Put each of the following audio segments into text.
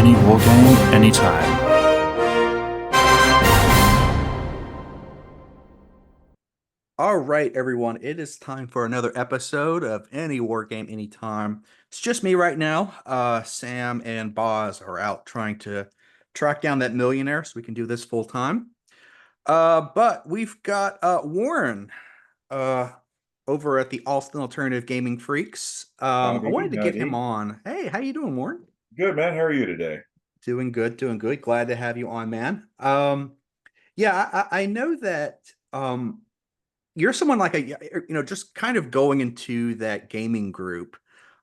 any wargame, anytime. All right, everyone. It is time for another episode of Any War Game Anytime. It's just me right now. Sam and Boz are out trying to track down that millionaire so we can do this full time. But we've got Warren uh, over at the Austin Alternative Gaming Freaks. I Howdy, wanted to get him howdy. on. Hey, how you doing, Warren? Good, man. How are you today? Doing good, doing good. Glad to have you on, man. Yeah, I know that you're someone like just kind of going into that gaming group.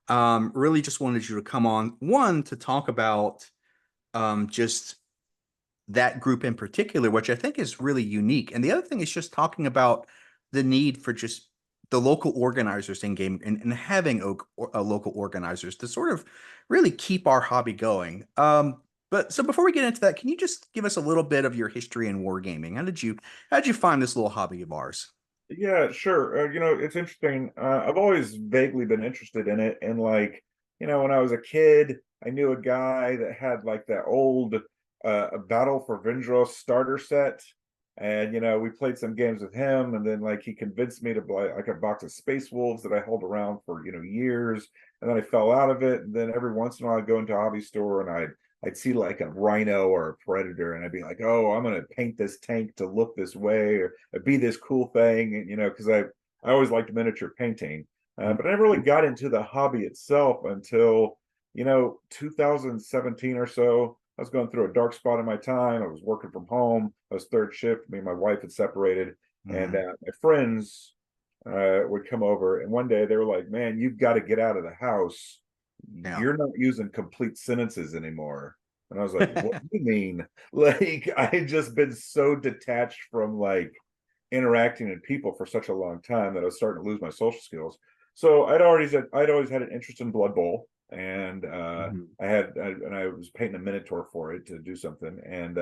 Really just wanted you to come on, one, to talk about just that group in particular, which I think is really unique. And the other thing is just talking about the need for just the local organizers in game and having local organizers to sort of really keep our hobby going. But so before we get into that, can you just give us a little bit of your history in wargaming? How did you find this little hobby of ours? Yeah, sure. It's interesting. I've always vaguely been interested in it. And when I was a kid, I knew a guy that had like that old Battle for Vindros starter set. And, we played some games with him. And then like he convinced me to buy like a box of Space Wolves that I held around for, years. And then I fell out of it. And then every once in a while I'd go into a hobby store and I'd see like a rhino or a predator, and I'd be like, "Oh, I'm gonna paint this tank to look this way or be this cool thing," and because I always liked miniature painting, but I never really got into the hobby itself until 2017 or so. I was going through a dark spot in my time. I was working from home. I was third shift. Me and my wife had separated, and Mhm. my friends would come over, and one day they were like, "Man, you've got to get out of the house. Yeah. You're not using complete sentences anymore." And I was like, "What do you mean?" Like I had just been so detached from like interacting with people for such a long time that I was starting to lose my social skills. So I'd always had an interest in Blood Bowl, and Mhm. I was painting a Minotaur for it to do something. And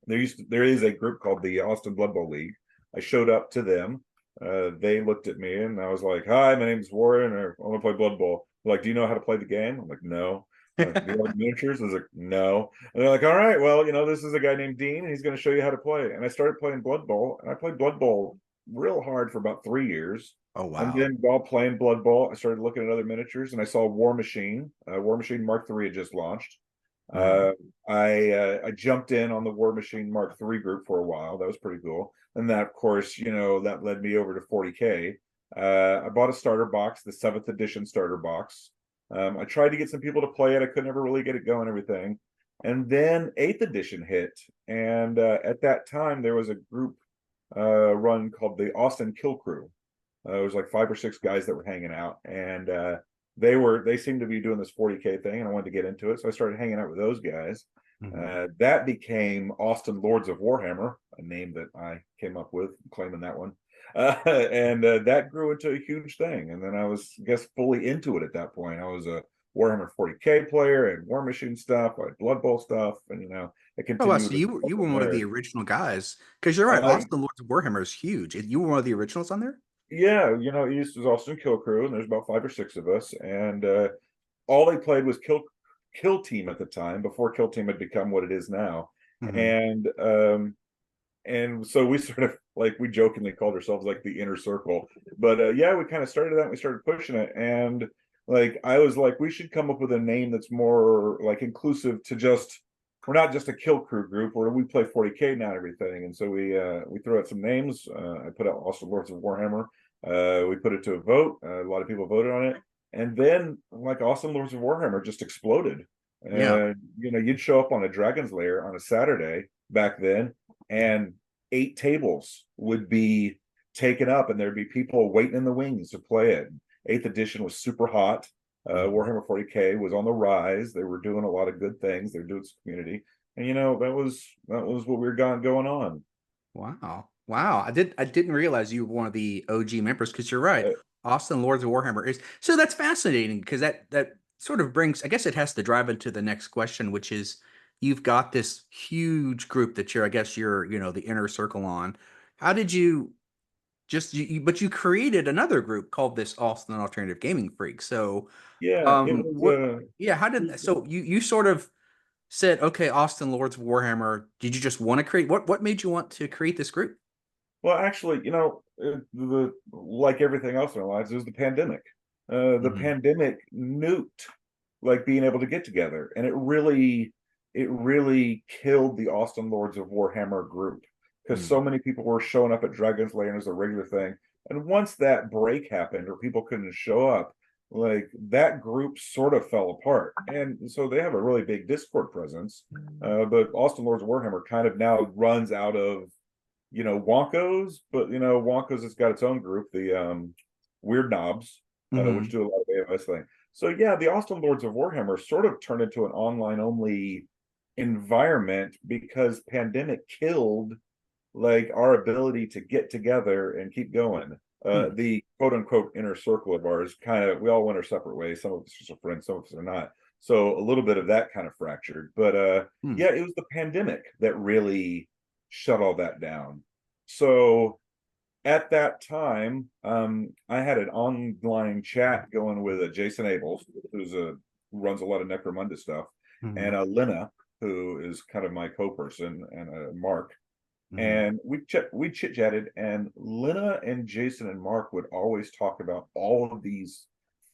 there is a group called the Austin Blood Bowl League. I showed up to them. They looked at me and I was like, "Hi, my name's Warren. Or I want to play Blood Bowl." They're like, "Do you know how to play the game?" I'm like, "No." Like, "Do you like miniatures?" I was like, "No." And they're like, "All right, well, this is a guy named Dean, and he's going to show you how to play." And I started playing Blood Bowl, and I played Blood Bowl real hard for about 3 years. Oh, And wow. then while playing Blood Bowl, I started looking at other miniatures, and I saw War Machine. War Machine Mark III had just launched. Mhm. Uh, I jumped in on the War Machine Mark III group for a while. That was pretty cool. And that, of course, that led me over to 40K. I bought a starter box, the seventh edition starter box. I tried to get some people to play it. I could never really get it going, everything. And then eighth edition hit, and at that time there was a group run called the Austin Kill Crew. It was like 5 or 6 guys that were hanging out, and they seemed to be doing this 40K thing, and I wanted to get into it, so I started hanging out with those guys. Mhm. That became Austin Lords of Warhammer, a name that I came up with, claiming that one. And that grew into a huge thing. And then I was, I guess, fully into it at that point. I was a Warhammer 40K player and War Machine stuff, I had Blood Bowl stuff, and I Oh, wow. continued So you were from one of there. the original guys. Because you're right, Uh, Austin Lords of Warhammer is huge. You were one of the originals on there? yeah, East was Austin Kill Crew, and there's about 5 or 6 of us, and all they played was Kill Team at the time, before Kill Team had become what it is now. Mhm. And so we sort of like, we jokingly called ourselves like the inner circle. But yeah, we kind of started that and we started pushing it. And like I was like, we should come up with a name that's more like inclusive to just, we're not just a kill crew group where we play 40K now and everything. And so we threw out some names. I put out also Lords of Warhammer. We put it to a vote. A lot of people voted on it. And then like Awesome Lords of Warhammer just exploded. Yeah. You'd show up on a Dragon's Lair on a Saturday back then, and 8 tables would be taken up, and there'd be people waiting in the wings to play it. Eighth edition was super hot. Mhm. Warhammer 40K was on the rise. They were doing a lot of good things. They're doing some community, and that was what we were going on. Wow. Wow. I didn't realize you were one of the OG members because you're right. Uh, Austin Lords of Warhammer is so that's fascinating because that sort of brings I guess it has to drive into the next question, which is you've got this huge group that I guess you're the inner circle on. How did you but you created another group called this Austin Alternative Gaming Freak. So yeah, it what was. yeah, how did so you sort of said, okay, Austin Lords of Warhammer, did you just want to create, what made you want to create this group? Well, actually, like everything else in our lives, it was the pandemic. The Mhm. pandemic nuked like being able to get together, and it really killed the Austin Lords of Warhammer group because Mm. so many people were showing up at Dragon's Lair as a regular thing. And once that break happened, or people couldn't show up, like that group sort of fell apart. And so they have a really big Discord presence, but Austin Lords of Warhammer kind of now runs out of Wonkos, but Wonkos has got its own group, the Weird Knobs, which Mhm. do a lot of AOS thing. So yeah, the Austin Lords of Warhammer sort of turned into an online only environment because pandemic killed like our ability to get together and keep going. Hmm. The quote unquote inner circle of ours kind of, we all went our separate ways. Some of us are friends, some of us are not. So a little bit of that kind of fractured. But Hmm. yeah, it was the pandemic that really shut all that down. So at that time, I had an online chat going with Jason Abels, runs a lot of Necromunda stuff, and Mhm. Lena, who is kind of my co-person, and Mark, Mhm. and we chit chatted, and Lena and Jason and Mark would always talk about all of these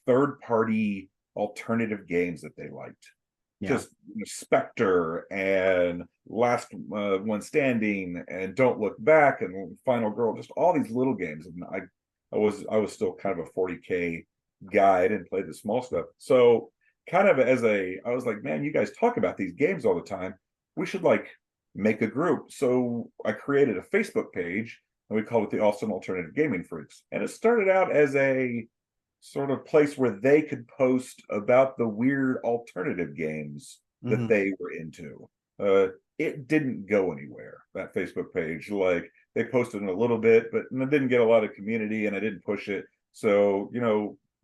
third party alternative games that they liked. Yeah. Just Spectre and Last One Standing and Don't Look Back and Final Girl, just all these little games. And I was still kind of a 40K guy. I didn't play the small stuff. So kind of I was like, man, you guys talk about these games all the time. We should like make a group. So I created a Facebook page and we called it the Austin Alternative Gaming Freaks. And it started out as a sort of place where they could post about the weird alternative games that Mhm. they were into. It didn't go anywhere, that Facebook page. Like they posted in a little bit, but it didn't get a lot of community and I didn't push it. So,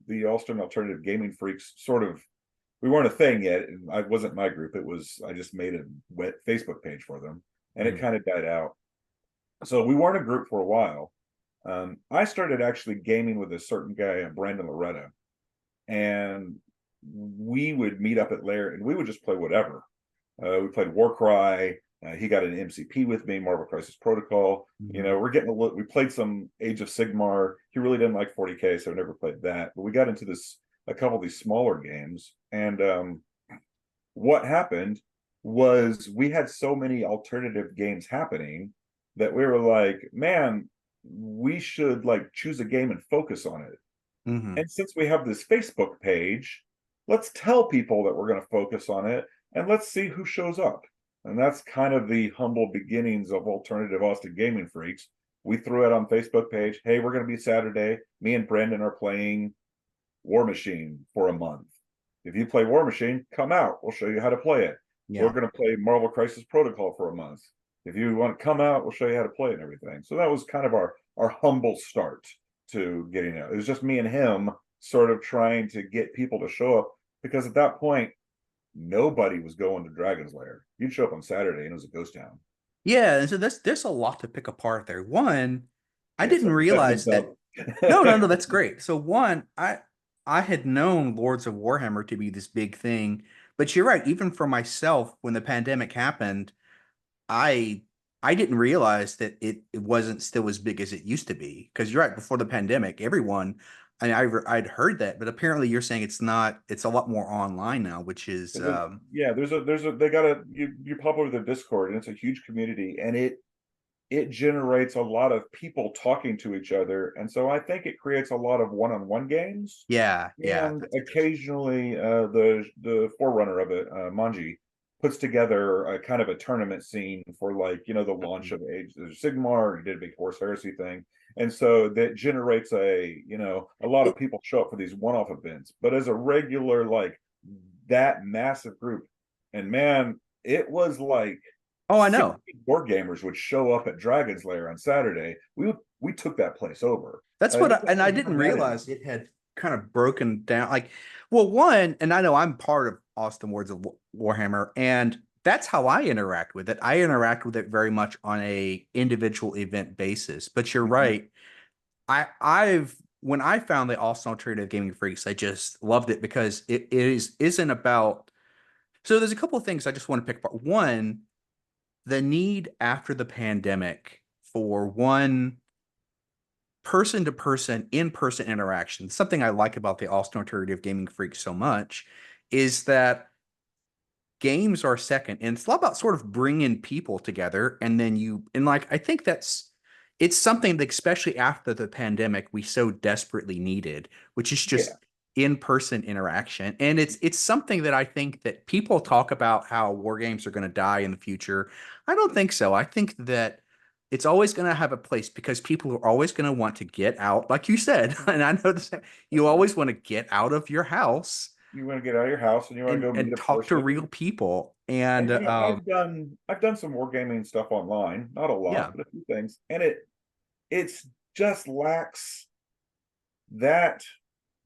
the Austin Alternative Gaming Freaks sort of, we weren't a thing yet. And I wasn't my group. I just made a wet Facebook page for them and it Mhm. kind of died out. So we weren't a group for a while. I started actually gaming with a certain guy, Brandon Loretta, and we would meet up at Lair and we would just play whatever. We played Warcry. He got an MCP with me, Marvel Crisis Protocol. Mhm. We're getting a little. We played some Age of Sigmar. He really didn't like 40K, so I never played that. But we got into a couple of these smaller games, and what happened was we had so many alternative games happening that we were like, man, we should like choose a game and focus on it. Mhm. And since we have this Facebook page, let's tell people that we're going to focus on it and let's see who shows up. And that's kind of the humble beginnings of Alternative Austin Gaming Freaks. We threw it on Facebook page. Hey, we're going to be Saturday. Me and Brandon are playing War Machine for a month. If you play War Machine, come out. We'll show you how to play it. We're Yeah. going to play Marvel Crisis Protocol for a month. If you want to come out, we'll show you how to play it and everything. So that was kind of our humble start to getting out. It was just me and him sort of trying to get people to show up because at that point, nobody was going to Dragon's Lair. You'd show up on Saturday and it was a ghost town. Yeah, and so there's a lot to pick apart there. One, I Yes, didn't that realize jumped that. up. No, no, no, that's great. So one, I had known Lords of Warhammer to be this big thing, but you're right. Even for myself, when the pandemic happened, I I didn't realize that it wasn't still as big as it used to be. Because you're right, before the pandemic, everyone, I'd heard that, but apparently you're saying it's not. It's a lot more online now, which is Yeah, there's a they got a you pop over their Discord and it's a huge community and it generates a lot of people talking to each other, and so I think it creates a lot of one-on-one games. yeah, yeah. And occasionally, the forerunner of it, Manji, puts together a kind of a tournament scene for like the launch of Age of Sigmar. He did a big Horse Heresy thing, and so that generates a lot of people show up for these one-off events. But as a regular like that massive group, and man, it was like Oh, I 60 know. board gamers would show up at Dragon's Lair on Saturday. We took that place over. That's This and I was didn't never had it. realize it had kind of broken down. Like, well, one, and I know I'm part of Austin Wars of Warhammer, and that's how I interact with it. I interact with it very much on a individual event basis. But you're Mhm. right. I've when I found the Austin Alternative Gaming Freaks, I just loved it because it isn't about So there's a couple of things I just want to pick apart. One, the need after the pandemic for one person to person, in person interaction. Something I like about the Austin Alternative Gaming Freak so much is that games are second, and it's all about sort of bringing people together. And then I think it's something that, especially after the pandemic, we so desperately needed, which is Yeah. just in-person interaction. And it's something that I think that people talk about how war games are going to die in the future. I don't think so. I think that it's always going to have a place because people are always going to want to get out, like you said. And I know this, you always want to get out of your house You want to get out of your house and you want to go meet and a talk to person. real people. And And I've done some wargaming stuff online, not a yeah, lot, but a few things, and it's just lacks that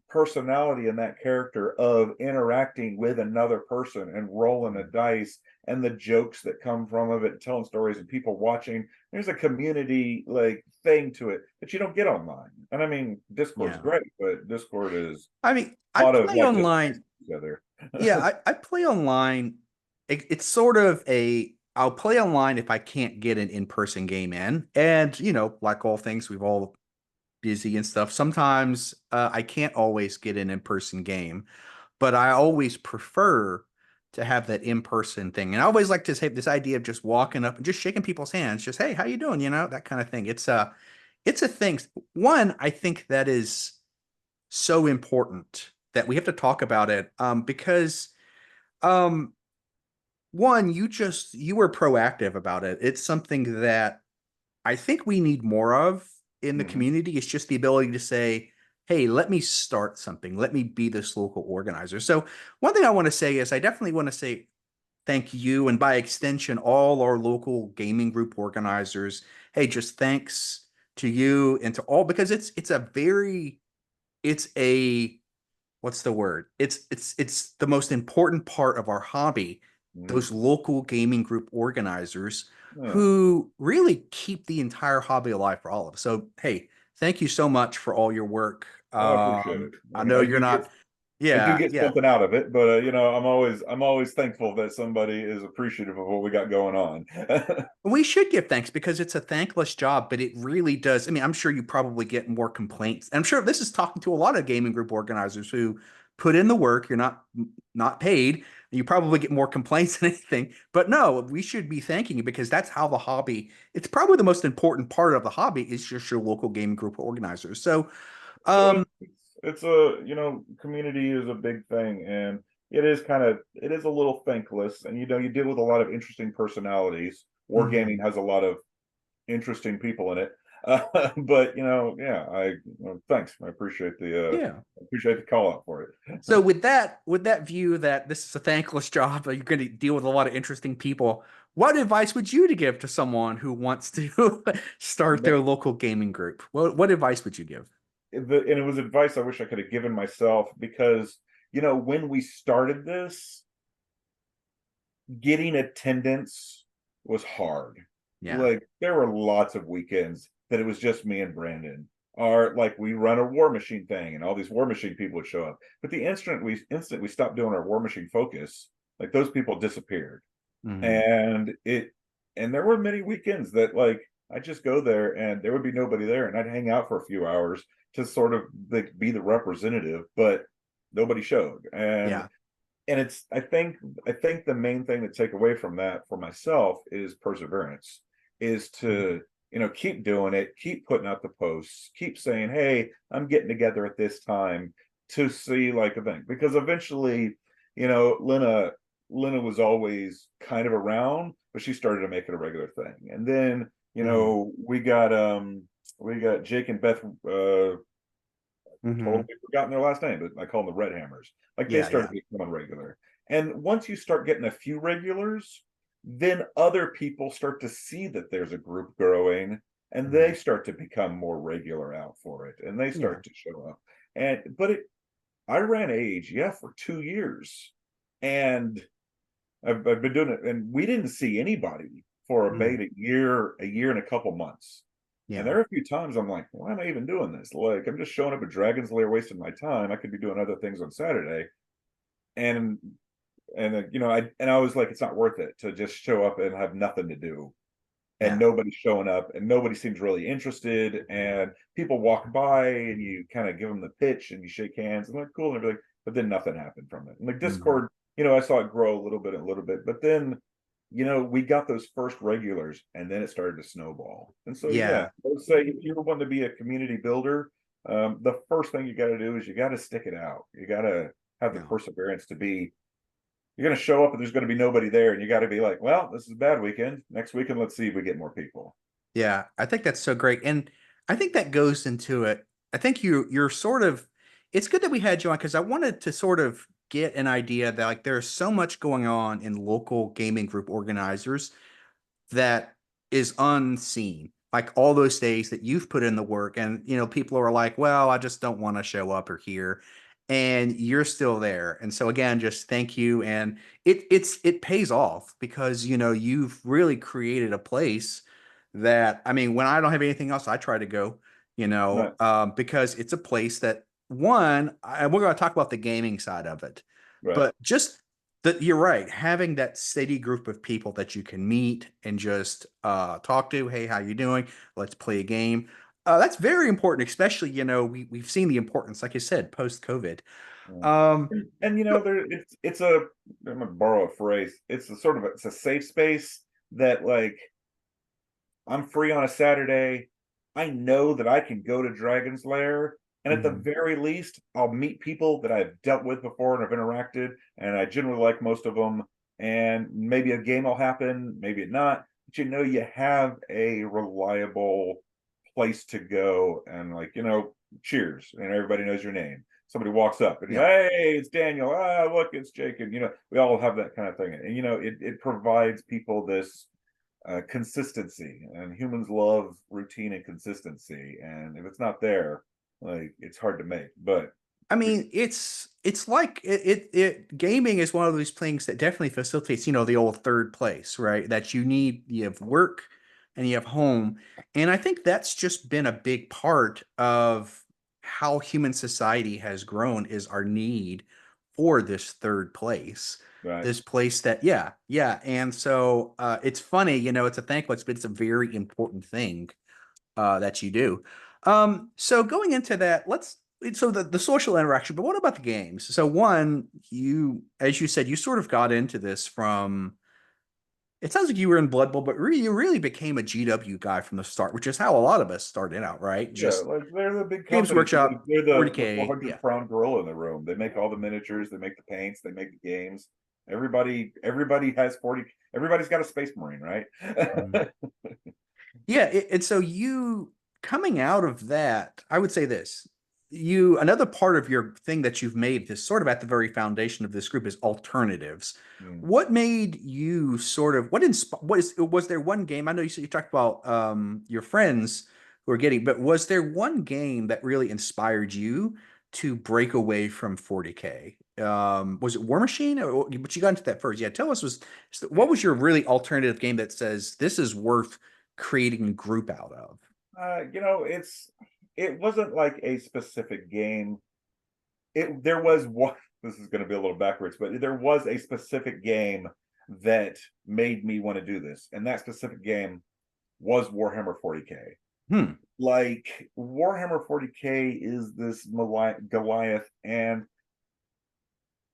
personality and that character of interacting with another person and rolling a dice and the jokes that come from of it, telling stories and people watching. There's a community like thing to it that you don't get online. And I mean, Discord's yeah. great, but Discord is I mean, a I lot of play like just online. together. Yeah, I play online. It's sort of I'll play online if I can't get an in-person game in. And, like all things, we've all busy and stuff. Sometimes I can't always get an in-person game, but I always prefer to have that in-person thing. And I always like to say this idea of just walking up and just shaking people's hands, just, hey, how you doing? That kind of thing. It's a thing. One, I think that is so important that we have to talk about it because um one, you were proactive about it. It's something that I think we need more of in the Mhm. community. It's just the ability to say, hey, let me start something. Let me be this local organizer. So one thing I want to say is I definitely want to say thank you, and by extension all our local gaming group organizers. Hey, just thanks to you and to all, because it's a what's the word? It's the most important part of our hobby. Mhm. Those local gaming group organizers Yeah. who really keep the entire hobby alive for all of us. So, hey, thank you so much for all your work. Well, I appreciate it. I I mean, know you're not. I do Yeah, get yeah. something out of it, but I'm always thankful that somebody is appreciative of what we got going on. We should give thanks because it's a thankless job, but it really does. I mean, I'm sure you probably get more complaints. I'm sure this is talking to a lot of gaming group organizers who put in the work. You're not paid, and you probably get more complaints than anything. But no, we should be thanking you because that's how the hobby. It's probably the most important part of the hobby is just your local gaming group organizers. So, So um, it's a community is a big thing, and it is a little thankless, and you deal with a lot of interesting personalities. Wargaming mhm. has a lot of interesting people in it. But yeah, thanks. Yeah. I appreciate the call out for it. So with that view that this is a thankless job, you're going to deal with a lot of interesting people. What advice would you to give to someone who wants to start their local gaming group? What advice would you give? And it was advice I wish I could have given myself, because when we started this, getting attendance was hard. Yeah. Like there were lots of weekends that it was just me and Brandon. Or like we run a War Machine thing and all these War Machine people would show up. But the instant we stopped doing our War Machine focus, like those people disappeared. Hmm. And there were many weekends that like I'd just go there and there would be nobody there, and I'd hang out for a few hours to sort of like be the representative, but nobody showed. And it's I think the main thing to take away from that for myself is perseverance, is to keep doing it, keep putting out the posts, keep saying, hey, I'm getting together at this time, to see like a thing, because eventually Lena was always kind of around, but she started to make it a regular thing. And then Hmm. we got Jake and Beth, Hmm. totally forgotten their last name, but I call them the Red Hammers. Like they Yeah, started yeah. becoming regular. And once you start getting a few regulars, then other people start to see that there's a group growing, and they Hmm. start to become more regular out for it, and they Yeah. start to show up. I ran AAGF for 2 years, and I've been doing it, and we didn't see anybody for Hmm. a year and a couple months. And Yeah. there are a few times I'm like, why am I even doing this? Like, I'm just showing up at Dragon's Lair, wasting my time. I could be doing other things on Saturday. And And you know, I was like, it's not worth it to just show up and have nothing to do, and Yeah. nobody's showing up, and nobody seems really interested, and people walk by, and you kind of give them the pitch, and you shake hands, and like, cool, and everything, but then nothing happened from it. And like Mhm. Discord, you know, I saw it grow a little bit, but then, you know, we got those first regulars, and then it started to snowball. And so, yeah, Yeah. I would say if you want to be a community builder, the first thing you got to do is you got to stick it out. You got to have the Yeah. perseverance to be. You're going to show up and there's going to be nobody there, and you got to be like, well, this is a bad weekend. Next weekend, let's see if we get more people. Yeah, I think that's so great. And I think that goes into it. I think you're sort of it's good that we had you on because I wanted to sort of get an idea that like there's so much going on in local gaming group organizers that is unseen. Like all those days that you've put in the work, and people are like, "Well, I just don't want to show up or here," and you're still there. And so again, just thank you, and it pays off because you've really created a place that I mean, when I don't have anything else, I try to go. Right, Because it's a place that we're going to talk about the gaming side of it, right. but just that you're right. Having that steady group of people that you can meet and just talk to, hey, how you doing? Let's play a game. That's very important, especially we've seen the importance, like I said, post COVID. Yeah. Um, And you know, there it's a I'm gonna borrow a phrase. It's a sort of it's a safe space that like I'm free on a Saturday. I know that I can go to Dragon's Lair, and at the mhm. very least, I'll meet people that I've dealt with before and have interacted, and I generally like most of them. And maybe a game will happen, maybe it not. But you know, you have a reliable place to go, and like cheers, and everybody knows your name. Somebody walks up and Yeah. hey, it's Daniel. Ah, look, it's Jake, and we all have that kind of thing. And it provides people this consistency, and humans love routine and consistency, and if it's not there, like it's hard to make. But I mean, it's like gaming is one of those things that definitely facilitates, the old third place, right? That you have work and you have home. And I think that's just been a big part of how human society has grown is our need for this third place. right, This place that, yeah, yeah. And so it's funny, it's a thankless, but it's a very important thing that you do. So going into that, so the social interaction, but what about the games? So one, as you said, you sort of got into this from. It sounds like you were in Blood Bowl, but you really became a GW guy from the start, which is how a lot of us started out, right? yeah, Just like they're the big Games companies. Workshop, They're the 40K, 400 yeah. pound gorilla in the room. They make all the miniatures, they make the paints, they make the games. Everybody has 40. Everybody's got a space marine, right? Mhm. Yeah, and so you coming out of that, I would say this. Another part of your thing that you've made this sort of at the very foundation of this group is alternatives. Mm, What made you sort of was there one game? I know you said you talked about your friends who are getting, but was there one game that really inspired you to break away from 40K? Was it War Machine? But you got into that first. Yeah, tell us what was your really alternative game that says this is worth creating a group out of? it wasn't like a specific game. There was one. This is going to be a little backwards, but there was a specific game that made me want to do this, and that specific game was Warhammer 40K. Hmm. Like Warhammer 40K is this Goliath, and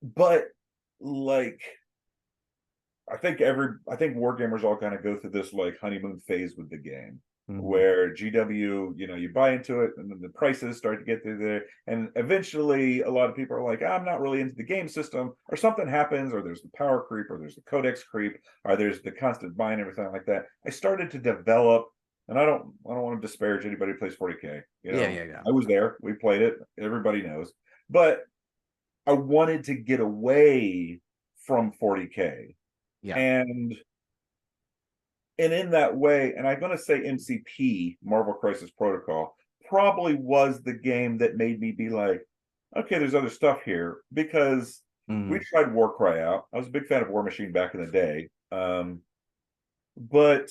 but like I think wargamers all kind of go through this like honeymoon phase with the game Mhm. where GW, you buy into it and then the prices start to get through there. And eventually a lot of people are like, I'm not really into the game system, or something happens, or there's the power creep, or there's the codex creep, or there's the constant buying, everything like that. I started to develop, and I don't want to disparage anybody who plays 40K. Yeah, yeah, yeah. I was there, we played it, everybody knows. But I wanted to get away from 40K, Yeah. and in that way, and I'm going to say MCP, Marvel Crisis Protocol, probably was the game that made me be like, okay, there's other stuff here, because we Mhm. tried Warcry out. I was a big fan of War Machine back in the day, but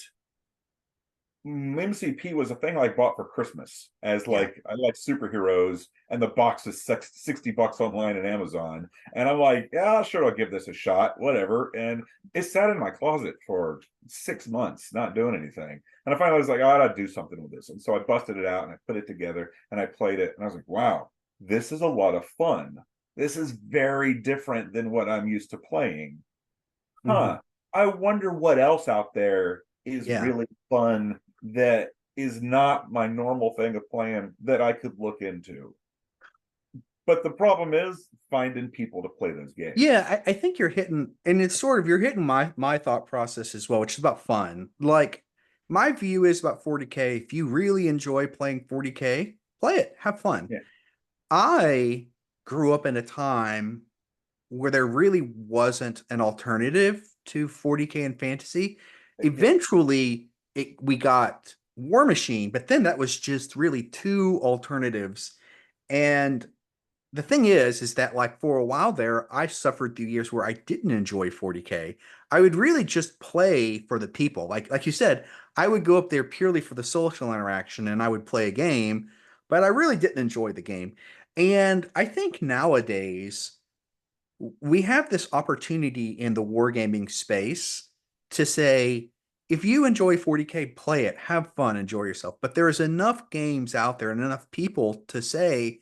MCP was a thing I bought for Christmas as Yeah. like I like superheroes, and the box is $60 online at Amazon, and I'm like, yeah, sure, I'll give this a shot, whatever. And it sat in my closet for 6 months, not doing anything. And I finally was like, oh, I gotta do something with this, and so I busted it out and I put it together and I played it, and I was like, wow, this is a lot of fun. This is very different than what I'm used to playing. Mhm. Huh. I wonder what else out there is Yeah. really fun that is not my normal thing of playing that I could look into. But the problem is finding people to play those games. Yeah, I think you're hitting, and it's sort of you're hitting my thought process as well, which is about fun. Like my view is about 40K. If you really enjoy playing 40K, play it, have fun. Yeah. I grew up in a time where there really wasn't an alternative to 40K and fantasy. Yeah. Eventually, we got War Machine, but then that was just really two alternatives. And the thing is that like for a while there, I suffered through years where I didn't enjoy 40K. I would really just play for the people. Like you said, I would go up there purely for the social interaction and I would play a game, but I really didn't enjoy the game. And I think nowadays we have this opportunity in the wargaming space to say, if you enjoy 40K, play it, have fun, enjoy yourself. But there is enough games out there and enough people to say,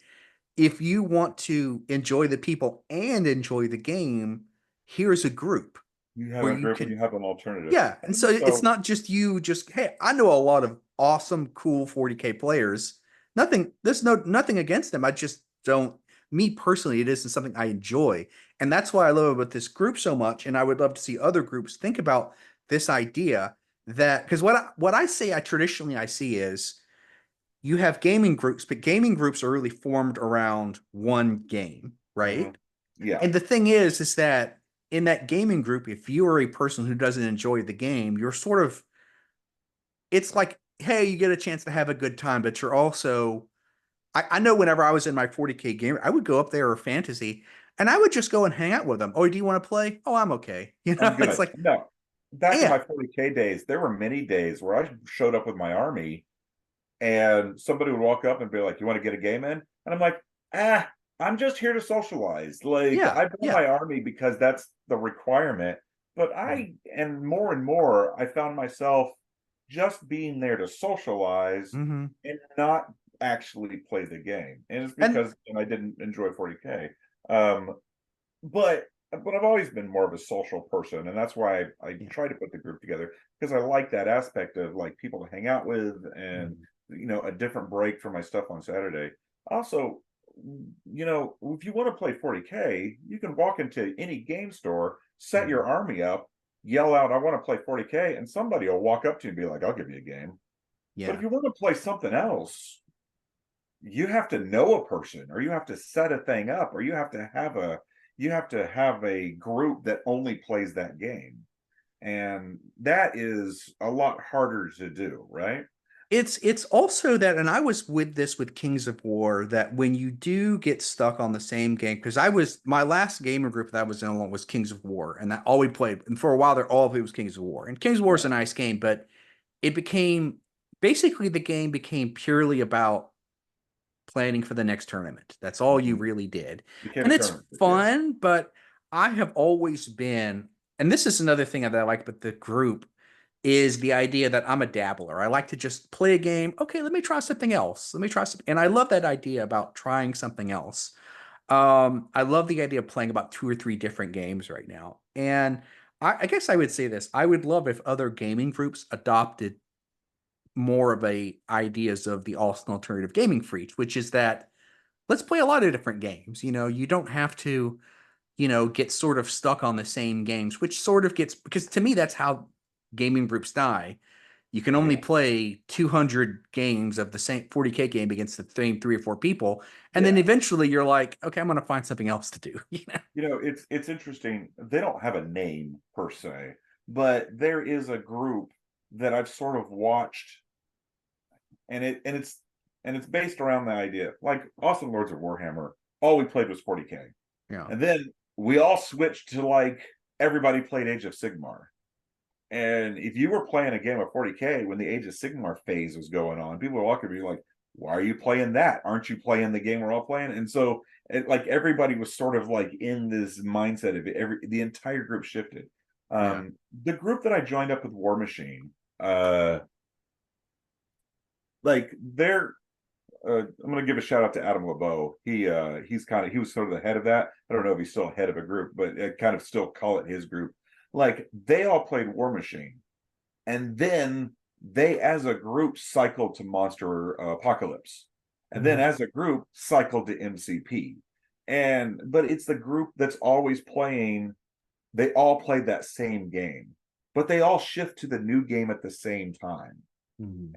if you want to enjoy the people and enjoy the game, here's a group You have where a you group and can, you have an alternative. yeah. And so it's So not just you, just, hey, I know a lot of awesome, cool 40K players. There's nothing against them. I just don't, me personally, it isn't something I enjoy. And that's why I love about this group so much. And I would love to see other groups think about this idea that, because what I say I traditionally I see is you have gaming groups, but gaming groups are really formed around one game, mhm. right? Yeah, And the thing is that in that gaming group, if you are a person who doesn't enjoy the game, you're sort of, it's like, hey, you get a chance to have a good time, but you're also, I know whenever I was in my 40K game, I would go up there or fantasy and I would just go and hang out with them. Oh, do you want to play? Oh, I'm okay. I'm It's good. like, No, back in yeah, my 40K days, there were many days where I showed up with my army and somebody would walk up and be like, "You want to get a game in?" And I'm like, "Ah, I'm just here to socialize. Like, yeah, I brought yeah. my army because that's the requirement." But Mhm. and more, I found myself just being there to socialize Mhm. and not actually play the game. And it's And because I didn't enjoy 40K. Um, but I've always been more of a social person, and that's why I yeah. try to put the group together because I like that aspect of like people to hang out with and Mhm. a different break from my stuff on Saturday. Also, if you want to play 40K, you can walk into any game store, set Mhm. your army up, yell out, "I want to play 40K," and somebody will walk up to you and be like, "I'll give you a game." But if Yeah. you want to play something else, you have to know a person, or you have to set a thing up, or you have to have a group that only plays that game, and that is a lot harder to do, right? It's also that, and I was with this with Kings of War, that when you do get stuck on the same game, because I was my last gamer group that I was in was Kings of War, and that all we played, and for a while there, all of it was Kings of War. And Kings of War is Yeah, a nice game, but it became basically the game became purely about planning for the next tournament. That's all you mhm. really did. Became a And it's tournament, yeah. fun, but I have always been, and this is another thing that I like about the group, is the idea that I'm a dabbler. I like to just play a game. Okay, let me try something else. Let me try something. And I love that idea about trying something else. I love the idea of playing about two or three different games right now. And I guess I would say this. I would love if other gaming groups adopted more of a ideas of the Austin Alternative Gaming Freaks, which is that let's play a lot of different games. You don't have to, get sort of stuck on the same games, which sort of gets, because to me, that's how gaming groups die. You can only Yeah, play 200 games of the same 40K game against the same three or four people. And then yeah. eventually you're like, okay, I'm going to find something else to do. It's interesting. They don't have a name per se, but there is a group that I've sort of watched, and it's based around the idea. Like Austin Lords of Warhammer, all we played was 40K. Yeah. And then we all switched to like everybody played Age of Sigmar. And if you were playing a game of 40K when the Age of Sigmar phase was going on, people were walking to be like, why are you playing that? Aren't you playing the game we're all playing? And so like everybody was sort of like in this mindset of it. The entire group shifted. Yeah. The group that I joined up with War Machine, like they're I'm gonna give a shout out to Adam LeBeau. He was sort of the head of that. I don't know if he's still head of a group, but I kind of still call it his group. Like they all played War Machine, and then they as a group cycled to Monster Apocalypse, and then as a group cycled to MCP. But it's the group that's always playing. They all played that same game, but they all shift to the new game at the same time.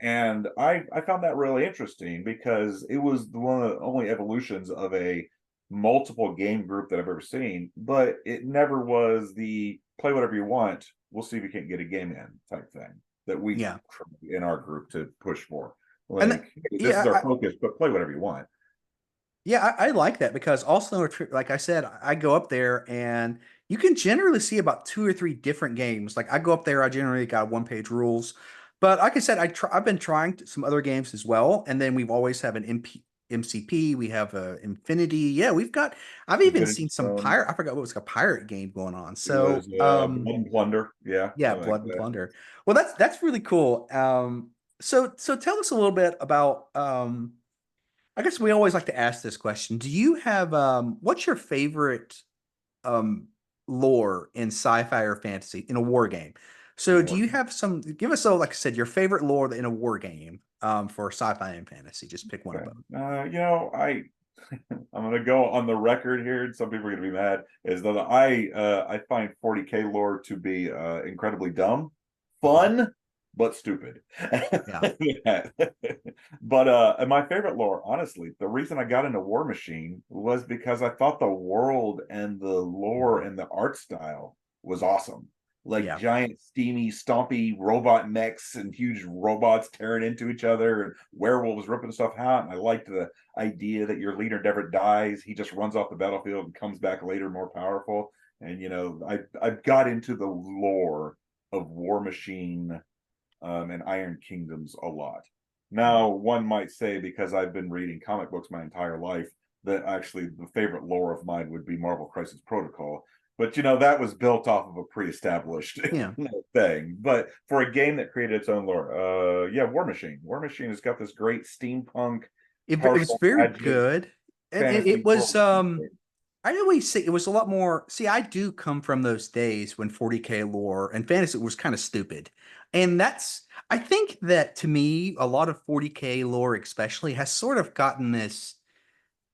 And I found that really interesting because it was one of the only evolutions of a multiple game group that I've ever seen, but it never was the play whatever you want. We'll see if you can't get a game in type thing that we Yeah. in our group to push for. And Like, this is our focus, but play whatever you want. Yeah, I like that because also, like I said, I go up there and you can generally see about 2 or 3 different games. Like I go up there, I generally got 1 page rules, but like I said, I've been trying some other games as well, and then we've always have an MCP, we have a Infinity. Yeah, I've even Infinity seen some Stone. pirate. I forgot what was a pirate game going on. It was So, Blood and Plunder. Yeah, yeah, I like Blood and that. Plunder. Well, that's really cool. So tell us a little bit about I guess we always like to ask this question. Do you have what's your favorite um lore in sci-fi or fantasy in a war game? So do you have give us like I said, your favorite lore in a war game for sci-fi and fantasy? Just pick one of Okay. them. I'm gonna go on the record here, and some people are gonna be mad, is that I find 40K lore to be incredibly dumb, fun, but stupid. Yeah. But and my favorite lore, honestly, the reason I got into War Machine was because I thought the world and the lore and the art style was awesome. Like Yeah. giant, steamy, stompy robot mechs and huge robots tearing into each other and werewolves ripping stuff out. And I liked the idea that your leader never dies. He just runs off the battlefield and comes back later more powerful. And I got into the lore of War Machine and Iron Kingdoms a lot. Now, one might say, because I've been reading comic books my entire life, that actually the favorite lore of mine would be Marvel Crisis Protocol. But that was built off of a pre-established Yeah. thing. But for a game that created its own lore, yeah, War Machine. War Machine has got this great steampunk, It was partial very magic good. And it fantasy was world. I always say it was a lot more. See, I do come from those days when 40K lore and fantasy was kind of stupid. And I think that to me, a lot of 40K lore, especially, has sort of gotten this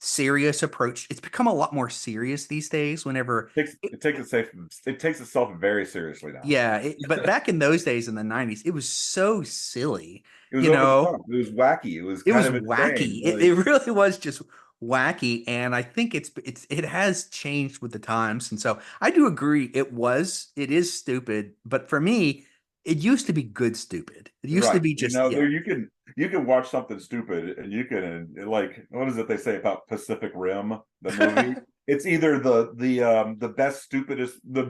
serious approach. It's become a lot more serious these days whenever It takes itself very seriously now. yeah, but back in those days in the 90s, it was so silly, It was you over the know. top. It was wacky. It was It kind was of insane. wacky. It really was just wacky, and I think it has changed with the times. And so I do agree it is stupid, but for me, it used to be good stupid. It used to Right. be just yeah. You can watch something stupid and you can like, what is it they say about Pacific Rim, the movie? It's either the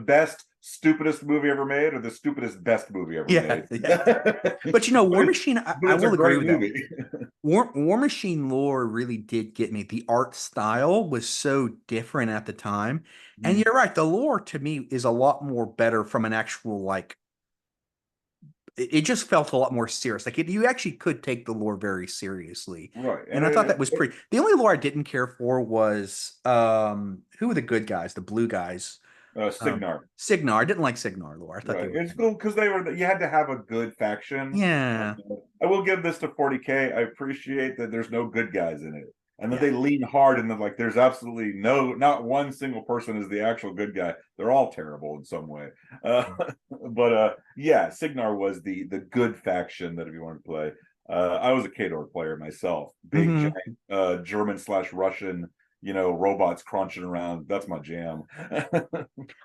best stupidest movie ever made or the stupidest best movie ever Yeah, made. yeah. But but War it's Machine, but I it's a will agree great with that. movie. War Machine lore really did get me. The art style was so different at the time. And you're right, the lore to me is a lot more better from an actual like it just felt a lot more serious. Like you actually could take the lore very seriously. Right. And I thought that was pretty. The only lore I didn't care for was who were the good guys, the blue guys? Signar. Signar. I didn't like Signar lore. I thought they Right. were It's cool because you had to have a good faction. yeah. I will give this to 40K. I appreciate that there's no good guys in it. And that Yeah. they lean hard and like there's absolutely not one single person is the actual good guy. They're all terrible in some way. But yeah, Signar was the good faction that if you wanted to play. I was a Khador player myself. Big Hmm. giant German/Russian, robots crunching around. That's my jam.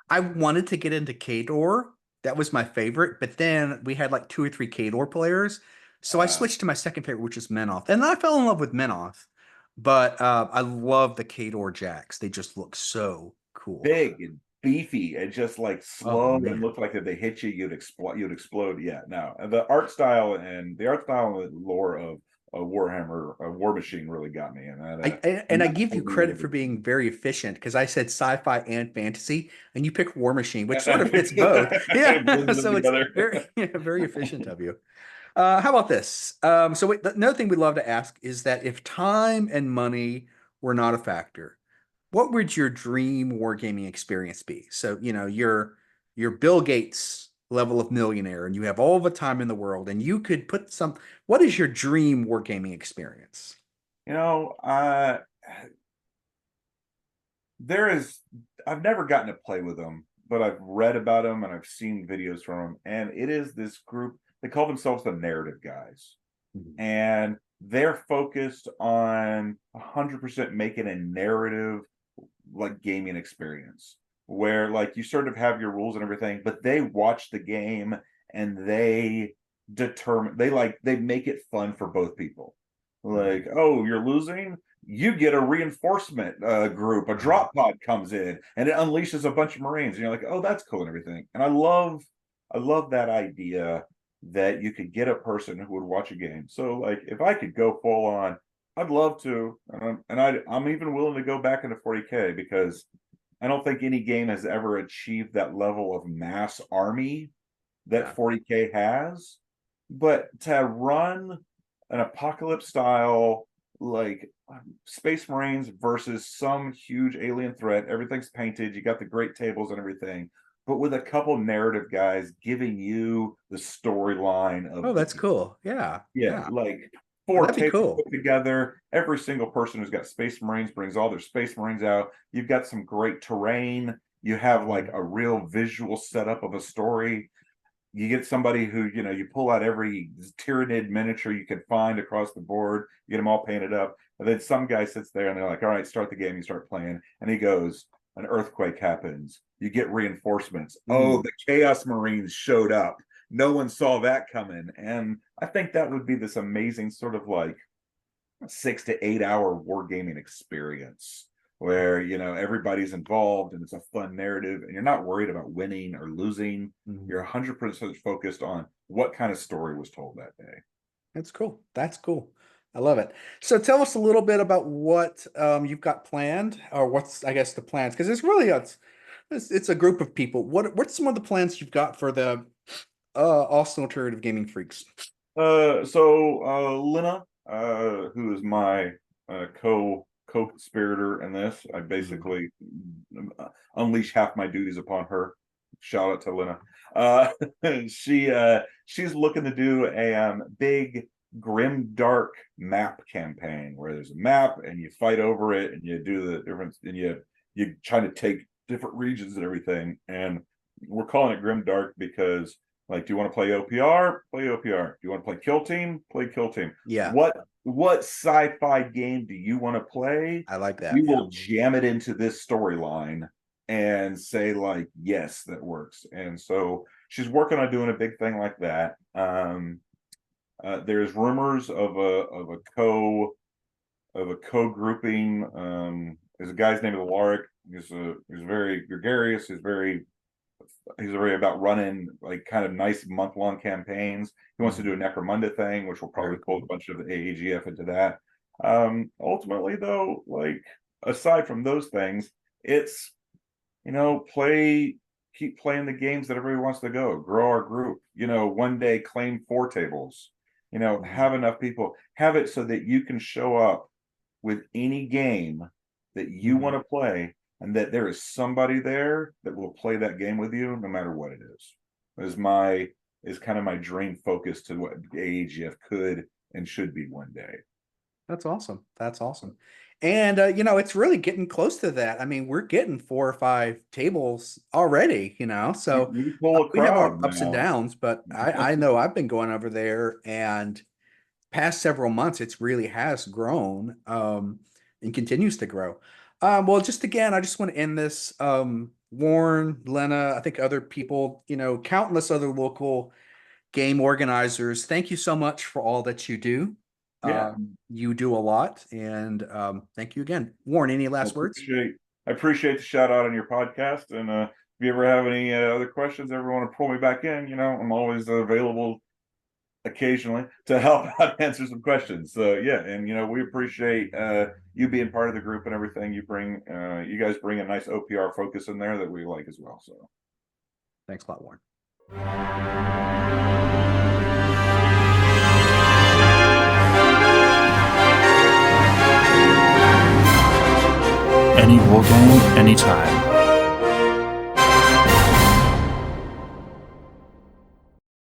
I wanted to get into Khador. That was my favorite, but then we had like 2 or 3 Khador players. So I switched to my second favorite, which is Menoth. And I fell in love with Menoth. But I love the Khador Jacks. They just look so cool. big beefy and just like Oh slow and man. looked like if they hit you, you'd explode. Yeah, no. And the art style and the lore of Warhammer, War Machine really got me. And I give you credit for that being very efficient because I said sci-fi and fantasy, and you picked War Machine, which sort of fits both. Yeah, blended them so it's together. very, yeah, very efficient of you. How about this? Another thing we'd love to ask is that if time and money were not a factor, what would your dream wargaming experience be? So, you're Bill Gates level of millionaire and you have all the time in the world and you could put what is your dream wargaming experience? You know, there is, I've never gotten to play with them, but I've read about them and I've seen videos from them. And it is this group, they call themselves the narrative guys. Mhm. And they're focused on 100% making a narrative like gaming experience where like you sort of have your rules and everything, but they watch the game and they make it fun for both people. Like, oh, you're losing, you get a reinforcement group, a drop pod comes in and it unleashes a bunch of Marines, and you're like, oh, that's cool and everything. And I love that idea that you could get a person who would watch a game. So like if I could go full on, I'd love to, I'm even willing to go back into 40K because I don't think any game has ever achieved that level of mass army Yeah. that 40K has. But to run an apocalypse style like Space Marines versus some huge alien threat, everything's painted, you got the great tables and everything, but with a couple narrative guys giving you the storyline Oh, of the that's cool. Yeah. yeah, Yeah. like Well, four that'd be tables cool. put together. Every single person who's got Space Marines brings all their Space Marines out. You've got some great terrain. You have like a real visual setup of a story. You get somebody who, you pull out every Tyranid miniature you can find across the board, you get them all painted up. And then some guy sits there and they're like, all right, start the game. You start playing. And he goes, an earthquake happens. You get reinforcements. Oh, Mm. the Chaos Marines showed up. No one saw that coming. And I think that would be this amazing sort of like 6 to 8 hour wargaming experience where everybody's involved and it's a fun narrative and you're not worried about winning or losing. Mhm. You're 100% focused on what kind of story was told that day. That's cool. That's cool. I love it. So tell us a little bit about what you've got planned, or what's, I guess, the plans, because it's a group of people. What's some of the plans you've got for the awesome alternative gaming freaks? Lena, who is my co-conspirator in this, I basically unleash half my duties upon her. Shout out to Lena. Uh, she's looking to do a big grim dark map campaign where there's a map and you fight over it and you do the difference and you try to take different regions and everything. And we're calling it grim dark because like, do you want to play OPR? Play OPR. Do you want to play Kill Team? Play Kill Team. Yeah, What sci-fi game do you want to play? I like that. We Yeah. will jam it into this storyline and say like, yes, that works. And so she's working on doing a big thing like that. There's rumors of a co-grouping. There's a guy's name of Alaric. He's very gregarious. He's very about running like kind of nice month-long campaigns. He wants to do a Necromunda thing, which will probably pull a bunch of AAGF into that. Ultimately, though, like aside from those things, it's keep playing the games that everybody wants to go, grow our group. One day claim 4 tables. Have enough people, have it so that you can show up with any game that you want to play and that there is somebody there that will play that game with you no matter what it is kind of my dream focus to what AAGF could and should be one day. That's awesome. That's awesome. And it's really getting close to that. I mean, we're getting 4 or 5 tables already, so We pull a we have our crowd ups and now. downs, but I know I've been going over there, and past several months it's really has grown, and continues to grow. Well, just again, I just want to end this. Warren, Lena, I think other people, countless other local game organizers, thank you so much for all that you do. Yeah. You do a lot, and thank you again. Warren, any last words? I appreciate the shout out on your podcast, and if you ever have any other questions, ever want to pull me back in, I'm always available occasionally to help out answer some questions. So yeah, and we appreciate you being part of the group and everything you bring. You guys bring a nice OPR focus in there that we like as well. So thanks a lot, Warren. Any war game, anytime.